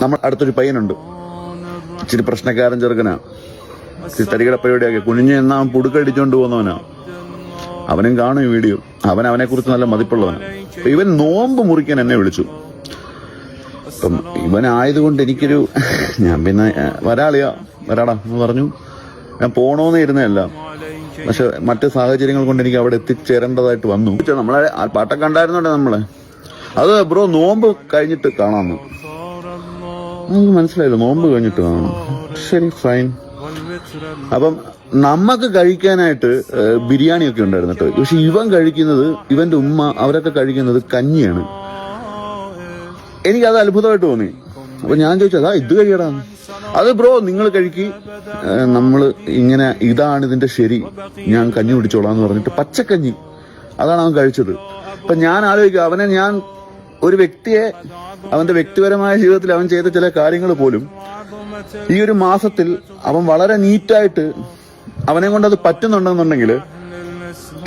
നമ്മൾ അടുത്തൊരു പയ്യനുണ്ട്, ഇച്ചിരി പ്രശ്നക്കാരൻ ചെറുക്കനാ, ഇച്ചിരി തരികട പരിപാടിയാക്കി കുഞ്ഞ് എന്നാ പുടുക്കടിച്ചോണ്ട് പോകുന്നവനാ. അവനും കാണും ഈ വീഡിയോ. അവനെ കുറിച്ച് നല്ല മതിപ്പുള്ളവനാ. ഇവൻ നോമ്പ് മുറിക്കാൻ എന്നെ വിളിച്ചു. അപ്പം ഇവനായതുകൊണ്ട് എനിക്കൊരു ഞാൻ പിന്നെ വരാളിയാ വരാടാ എന്ന് പറഞ്ഞു. ഞാൻ പോണോന്ന് ഇരുന്നല്ല, പക്ഷെ മറ്റ് സാഹചര്യങ്ങൾ കൊണ്ട് എനിക്ക് അവിടെ എത്തിച്ചേരേണ്ടതായിട്ട് വന്നു. നമ്മളെ ആ പാട്ടൊക്കെ കണ്ടായിരുന്നോട്ടെ നമ്മളെ. അത് ബ്രോ നോമ്പ് കഴിഞ്ഞിട്ട് കാണാമെന്ന് മനസ്സിലായില്ല. നോമ്പ് കഴിഞ്ഞിട്ട് കാണാം, ശരി ഫൈൻ. അപ്പം നമുക്ക് കഴിക്കാനായിട്ട് ബിരിയാണി ഒക്കെ ഉണ്ടായിരുന്നു കേട്ടോ. പക്ഷെ ഇവൻ കഴിക്കുന്നത്, ഇവന്റെ ഉമ്മ അവരൊക്കെ കഴിക്കുന്നത് കഞ്ഞിയാണ്. എനിക്കത് അത്ഭുതമായിട്ട് തോന്നി. അപ്പൊ ഞാൻ ചോദിച്ചതാ ഇത് കഴിയടാ. അത് ബ്രോ നിങ്ങൾ കഴിക്കി, നമ്മള് ഇങ്ങനെ ഇതാണ് ഇതിന്റെ ശരി, ഞാൻ കഞ്ഞി കുടിച്ചോളാന്ന് പറഞ്ഞിട്ട് പച്ചക്കഞ്ഞി അതാണ് അവൻ കഴിച്ചത്. അപ്പൊ ഞാൻ ആലോചിക്കുക, അവനെ ഞാൻ ഒരു വ്യക്തിയെ അവന്റെ വ്യക്തിപരമായ ജീവിതത്തിൽ അവൻ ചെയ്ത ചില കാര്യങ്ങൾ പോലും ഈ ഒരു മാസത്തിൽ അവൻ വളരെ നീറ്റായിട്ട് അവനെ കൊണ്ട് അത് പറ്റുന്നുണ്ടെന്നുണ്ടെങ്കിൽ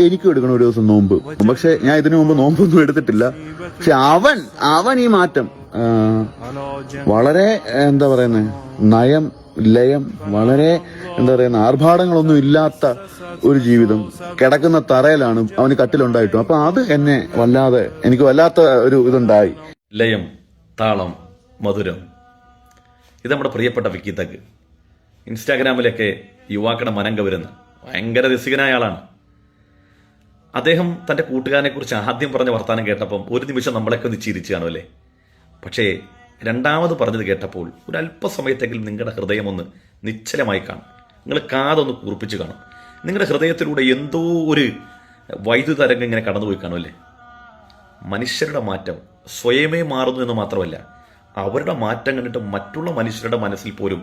എനിക്കും എടുക്കണം ഒരു ദിവസം നോമ്പ്. പക്ഷെ ഞാൻ ഇതിനു മുമ്പ് നോമ്പൊന്നും എടുത്തിട്ടില്ല. പക്ഷെ അവൻ ഈ മാറ്റം വളരെ എന്താ പറയുന്നത്, നയം ലയം, വളരെ എന്താ പറയുന്ന ആർഭാടങ്ങളൊന്നും ഇല്ലാത്ത ഒരു ജീവിതം. കിടക്കുന്ന തറയിലാണ് അവന് കട്ടിലുണ്ടായിട്ടും. അപ്പൊ അത് എന്നെ വല്ലാതെ, എനിക്ക് വല്ലാത്ത ഒരു ഇതുണ്ടായി. ലയം, താളം, മധുരം. ഇത് നമ്മുടെ പ്രിയപ്പെട്ട വിക്കി തഗ്. ഇൻസ്റ്റാഗ്രാമിലൊക്കെ യുവാക്കളുടെ മനം കവരുന്ന ഭയങ്കര രസികനായ ആളാണ് അദ്ദേഹം. തൻ്റെ കൂട്ടുകാരനെ കുറിച്ച് ആദ്യം പറഞ്ഞ വർത്താനം കേട്ടപ്പം ഒരു നിമിഷം നമ്മളൊക്കെ ഒന്ന് ചിരിച്ചു കാണുമല്ലേ. പക്ഷേ രണ്ടാമത് പറഞ്ഞത് കേട്ടപ്പോൾ ഒരു അല്പസമയത്തെങ്കിലും നിങ്ങളുടെ ഹൃദയം ഒന്ന് നിശ്ചലമായി കാണും. നിങ്ങൾ കാതൊന്ന് കൂർപ്പിച്ച് കാണും. നിങ്ങളുടെ ഹൃദയത്തിലൂടെ എന്തോ ഒരു വൈദ്യുത തരംഗം ഇങ്ങനെ കടന്നുപോയി കാണുമല്ലേ. മനുഷ്യരുടെ മാറ്റം സ്വയമേ മാറുന്നു എന്ന് മാത്രമല്ല, അവരുടെ മാറ്റം കണ്ടിട്ട് മറ്റുള്ള മനുഷ്യരുടെ മനസ്സിൽ പോലും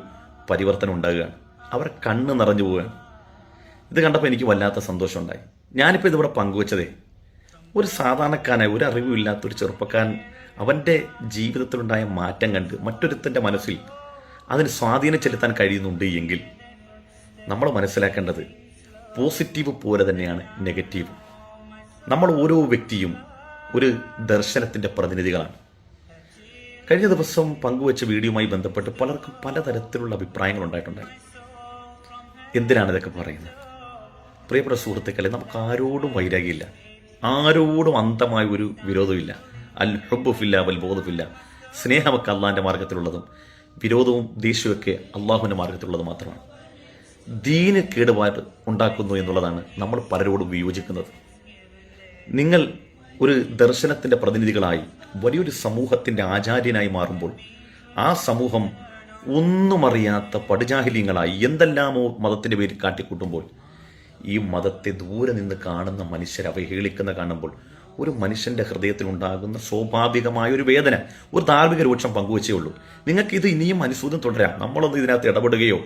പരിവർത്തനം ഉണ്ടാകുകയാണ്. അവർ കണ്ണ് നിറഞ്ഞു പോവുകയാണ്. ഇത് കണ്ടപ്പോൾ എനിക്ക് വല്ലാത്ത സന്തോഷമുണ്ടായി. ഞാനിപ്പോൾ ഇതിവിടെ പങ്കുവച്ചതേ, ഒരു സാധാരണക്കാരനായ ഒരു അറിവുമില്ലാത്തൊരു ചെറുപ്പക്കാരൻ അവൻ്റെ ജീവിതത്തിലുണ്ടായ മാറ്റം കണ്ട് മറ്റൊരുത്തൻ്റെ മനസ്സിൽ അതിന് സ്വാധീനം ചെലുത്താൻ കഴിയുന്നുണ്ട് എങ്കിൽ നമ്മൾ മനസ്സിലാക്കേണ്ടത് പോസിറ്റീവ് പോലെ തന്നെയാണ് നെഗറ്റീവ്. നമ്മൾ ഓരോ വ്യക്തിയും ഒരു ദർശനത്തിൻ്റെ പ്രതിനിധികളാണ്. കഴിഞ്ഞ ദിവസം പങ്കുവച്ച വീഡിയോയുമായി ബന്ധപ്പെട്ട് പലർക്കും പലതരത്തിലുള്ള അഭിപ്രായങ്ങൾ ഉണ്ടായിട്ടുണ്ടായി. എന്തിനാണ് ഇതൊക്കെ പറയുന്നത്? പ്രിയപ്പെട്ട സുഹൃത്തുക്കളെ, നമുക്ക് ആരോടും വൈരാഗ്യമില്ല, ആരോടും അന്ധമായ ഒരു വിരോധമില്ല. അൽ ഹുബ്ബു ഫില്ലാ വൽ ബുഗ്ദു ഫില്ലാ. സ്നേഹമൊക്കെ അള്ളാഹിൻ്റെ മാർഗത്തിലുള്ളതും വിരോധവും ദേഷ്യമൊക്കെ അള്ളാഹുവിൻ്റെ മാർഗത്തിലുള്ളത് മാത്രമാണ്. ദീന് കേടുപാട് ഉണ്ടാക്കുന്നു എന്നുള്ളതാണ് നമ്മൾ പലരോടും വിയോജിക്കുന്നത്. നിങ്ങൾ ഒരു ദർശനത്തിൻ്റെ പ്രതിനിധികളായി വലിയൊരു സമൂഹത്തിൻ്റെ ആചാര്യനായി മാറുമ്പോൾ ആ സമൂഹം ഒന്നുമറിയാത്ത പടുജാഹില്യങ്ങളായി എന്തെല്ലാമോ മതത്തിൻ്റെ പേരിൽ കാട്ടിക്കൂട്ടുമ്പോൾ ഈ മതത്തെ ദൂരെ നിന്ന് കാണുന്ന മനുഷ്യരെ അവഹേളിക്കുന്ന കാണുമ്പോൾ ഒരു മനുഷ്യൻ്റെ ഹൃദയത്തിലുണ്ടാകുന്ന സ്വാഭാവികമായ ഒരു വേദന, ഒരു ധാർമ്മിക രൂക്ഷം പങ്കുവച്ചേ ഉള്ളൂ. നിങ്ങൾക്ക് ഇത് ഇനിയും അനുസൂതം തുടരാം. നമ്മളൊന്നും ഇതിനകത്ത് ഇടപെടുകയോ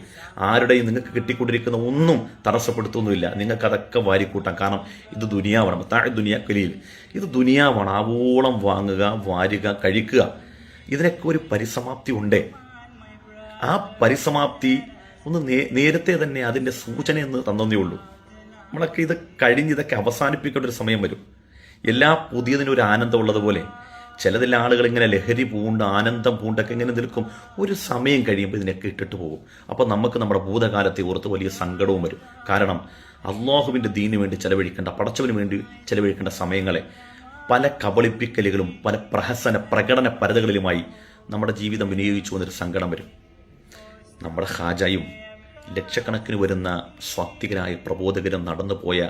ആരുടെയും നിങ്ങൾക്ക് കിട്ടിക്കൊണ്ടിരിക്കുന്ന ഒന്നും തടസ്സപ്പെടുത്തുന്നില്ല. നിങ്ങൾക്കതൊക്കെ വാരിക്കൂട്ടാം. കാരണം ഇത് ദുനിയാവാണ്. താഴെ ദുനിയാക്കലിയിൽ ഇത് ദുനിയാവാണ്. ആവോളം വാങ്ങുക, വാരുക, കഴിക്കുക. ഇതിനൊക്കെ ഒരു പരിസമാപ്തി ഉണ്ട്. ആ പരിസമാപ്തി ഒന്ന് നേരത്തെ തന്നെ അതിൻ്റെ സൂചനയെന്ന് തന്നേ ഉള്ളൂ. നമ്മളൊക്കെ ഇത് കഴിഞ്ഞ് ഇതൊക്കെ അവസാനിപ്പിക്കേണ്ട ഒരു സമയം വരും. എല്ലാ പുതിയതിനും ഒരു ആനന്ദം ഉള്ളതുപോലെ ചിലതെല്ലാം ആളുകൾ ഇങ്ങനെ ലഹരി പൂണ്ട് ആനന്ദം പൂണ്ടൊക്കെ ഇങ്ങനെ നിൽക്കും. ഒരു സമയം കഴിയുമ്പോൾ ഇതിനൊക്കെ ഇട്ടിട്ട് പോകും. അപ്പോൾ നമുക്ക് നമ്മുടെ ഭൂതകാലത്തെ ഓർത്ത് വലിയ സങ്കടവും വരും. കാരണം അള്ളാഹുവിൻ്റെ ദീനിന് വേണ്ടി ചെലവഴിക്കേണ്ട, പടച്ചവന് വേണ്ടി ചെലവഴിക്കേണ്ട സമയങ്ങളെ പല കബളിപ്പിക്കലുകളും പല പ്രകടന പരതകളിലുമായി നമ്മുടെ ജീവിതം വിനിയോഗിച്ചു വന്നൊരു സങ്കടം വരും. നമ്മുടെ ഹാജയും ലക്ഷക്കണക്കിന് വരുന്ന സ്വാത്വികരായ പ്രബോധകരും നടന്നു പോയ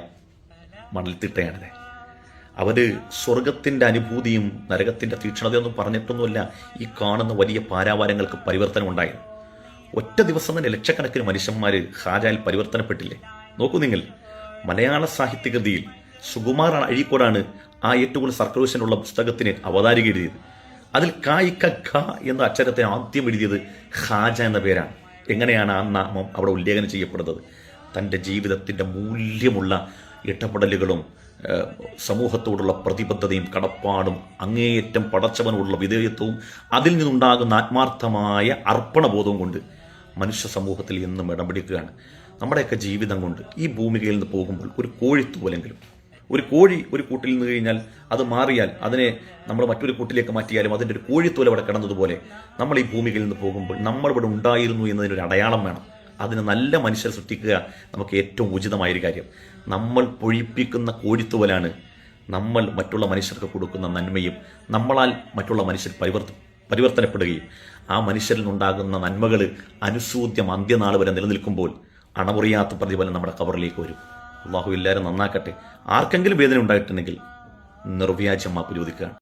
മണൽത്തിട്ടയാണത്. അവർ സ്വർഗത്തിൻ്റെ അനുഭൂതിയും നരകത്തിൻ്റെ തീക്ഷ്ണതയൊന്നും പറഞ്ഞിട്ടൊന്നുമല്ല ഈ കാണുന്ന വലിയ പാരാവാരങ്ങൾക്ക് പരിവർത്തനം ഉണ്ടായി. ഒറ്റ ദിവസം തന്നെ ലക്ഷക്കണക്കിന് മനുഷ്യന്മാർ ഹാജയിൽ പരിവർത്തനപ്പെട്ടില്ലേ. നോക്കൂ നിങ്ങൾ, മലയാള സാഹിത്യകൃതിയിൽ സുകുമാർ അഴീക്കോടാണ് ആ ഏറ്റവും കൂടുതൽ സർക്കുലേഷനുള്ള പുസ്തകത്തിന് അവതാരിക എഴുതിയത്. അതിൽ ഖ എന്ന അക്ഷരത്തെ ആദ്യം എഴുതിയത് ഹാജ എന്ന പേരാണ്. എങ്ങനെയാണ് ആ നാമം അവിടെ ഉല്ലേഖനം ചെയ്യപ്പെടുന്നത്? തൻ്റെ ജീവിതത്തിൻ്റെ മൂല്യമുള്ള ഇടപെടലുകളും സമൂഹത്തോടുള്ള പ്രതിബദ്ധതയും കടപ്പാടും അങ്ങേയറ്റം പടച്ചവനോടുള്ള വിധേയത്വവും അതിൽ നിന്നുണ്ടാകുന്ന ആത്മാർത്ഥമായ അർപ്പണബോധവും കൊണ്ട് മനുഷ്യ സമൂഹത്തിൽ എന്നും ഇടം പിടിക്കുകയാണ്. നമ്മുടെയൊക്കെ ജീവിതം കൊണ്ട് ഈ ഭൂമികയിൽ നിന്ന് പോകുമ്പോൾ ഒരു കോഴിത്തൂവലെങ്കിലും, ഒരു കോഴി ഒരു കൂട്ടിൽ നിന്ന് കഴിഞ്ഞാൽ അത് മാറിയാൽ അതിനെ നമ്മൾ മറ്റൊരു കൂട്ടിലേക്ക് മാറ്റിയാലും അതിൻ്റെ ഒരു കോഴിത്തോല അവിടെ കിടന്നതുപോലെ നമ്മൾ ഈ ഭൂമിയിൽ നിന്ന് പോകുമ്പോൾ നമ്മളിവിടെ ഉണ്ടായിരുന്നു എന്നതിനൊരു അടയാളം വേണം. അതിന് നല്ല മനുഷ്യർ സൃഷ്ടിക്കുക നമുക്ക് ഏറ്റവും ഉചിതമായൊരു കാര്യം. നമ്മൾ പൊഴിപ്പിക്കുന്ന കോഴിത്തോലാണ് നമ്മൾ മറ്റുള്ള മനുഷ്യർക്ക് കൊടുക്കുന്ന നന്മയും നമ്മളാൽ മറ്റുള്ള മനുഷ്യർ പരിവർത്തനപ്പെടുകയും ആ മനുഷ്യരിൽ നിന്നുണ്ടാകുന്ന നന്മകൾ അനുസൂദ്യം അന്ത്യനാൾ വരെ നിലനിൽക്കുമ്പോൾ അണമുറിയാത്ത പ്രതിഫലം നമ്മുടെ കബറിലേക്ക് വരും. അള്ളാഹു എല്ലാവരും നന്നാക്കട്ടെ. ആർക്കെങ്കിലും വേദന ഉണ്ടായിട്ടുണ്ടെങ്കിൽ നിർവ്യാജം മാപ്പ് ചോദിക്കുക.